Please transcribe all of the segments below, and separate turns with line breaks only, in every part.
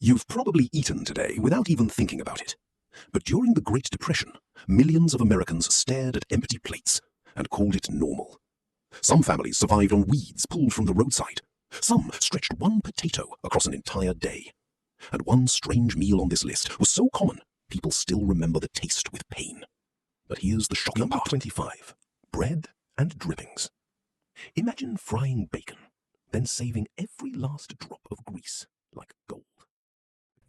You've probably eaten today without even thinking about it. But during the Great Depression, millions of Americans stared at empty plates and called it normal. Some families survived on weeds pulled from the roadside. Some stretched one potato across an entire day. And one strange meal on this list was so common, people still remember the taste with pain. But here's the shocking part. 25. Bread and drippings. Imagine frying bacon, then saving every last drop of grease like gold.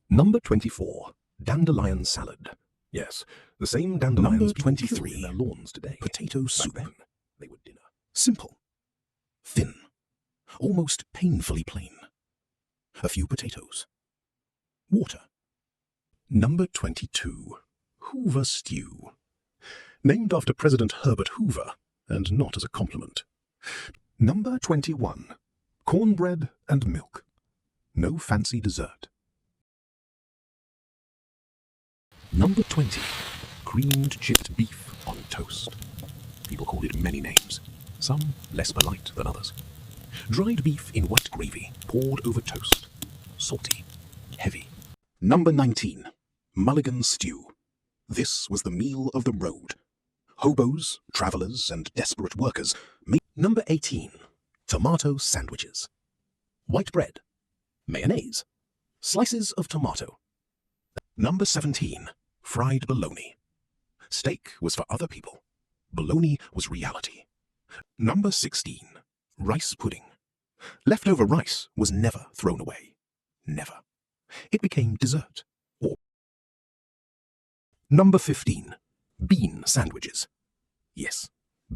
Number 24. Dandelion salad. Yes, the same dandelions. Number 23. In their lawns today. Potato soup. Back then, they were dinner. Simple. Thin. Almost painfully plain. A few potatoes. Water. Number 22. Hoover stew. Named after President Herbert Hoover, and not as a compliment. Number 21. Cornbread and milk. No fancy dessert. Number 20. Creamed chipped beef on toast. People called it many names, some less polite than others. Dried beef in white gravy, poured over toast. Salty, heavy. Number 19. Mulligan stew. This was the meal of the road. Hobos, travelers, and desperate workers made. Number 18. Tomato sandwiches. White bread. Mayonnaise. Slices of tomato. Number 17. Fried bologna. Steak was for other people. Bologna was reality. Number 16. Rice pudding. Leftover rice was never thrown away. Never. It became dessert. Or Number 15. Bean sandwiches. Yes,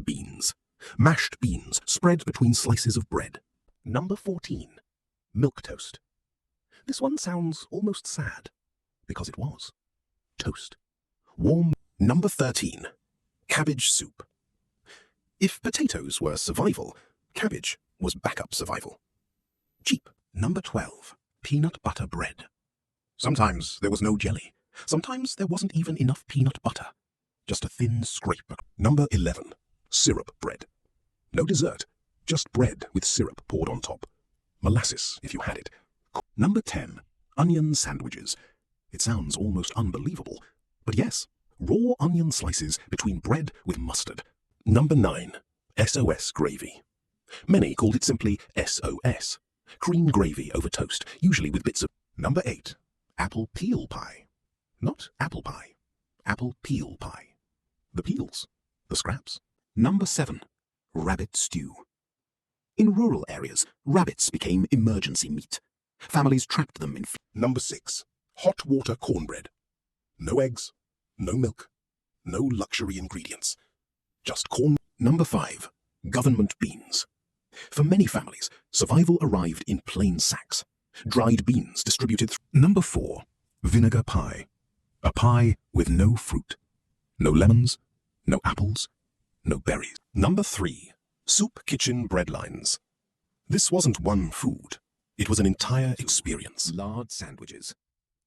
beans. Mashed beans spread between slices of bread. Number 14. Milk toast. This one sounds almost sad, because it was. Toast. Warm. Number 13. Cabbage soup. If potatoes were survival, cabbage was backup survival. Cheap. Number 12. Peanut butter bread. Sometimes there was no jelly. Sometimes there wasn't even enough peanut butter. Just a thin scrape. Number 11. Syrup bread. No dessert, just bread with syrup poured on top. Molasses, if you had it. Number 10. Onion sandwiches. It sounds almost unbelievable, but yes, raw onion slices between bread with mustard. Number 9. SOS gravy. Many called it simply SOS. Cream gravy over toast, usually with bits of. Number 8. Apple peel pie. Not apple pie. Apple peel pie. The peels. The scraps. Number 7. Rabbit stew. In rural areas, rabbits became emergency meat. Families trapped them in. Number 6. Hot water cornbread. No eggs, no milk, no luxury ingredients. Just corn. Number 5. Government beans. For many families, survival arrived in plain sacks. Dried beans distributed. Number 4. Vinegar pie. A pie with no fruit. No lemons, no apples, no berries. Number 3. Soup kitchen breadlines. This wasn't one food. It was an entire experience. Lard sandwiches.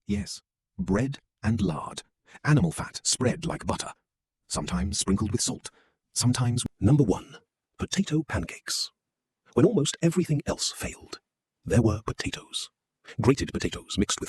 Yes, bread and lard. Animal fat spread like butter. Sometimes sprinkled with salt. Sometimes. Number 1. Potato pancakes. When almost everything else failed, there were potatoes. Grated potatoes mixed with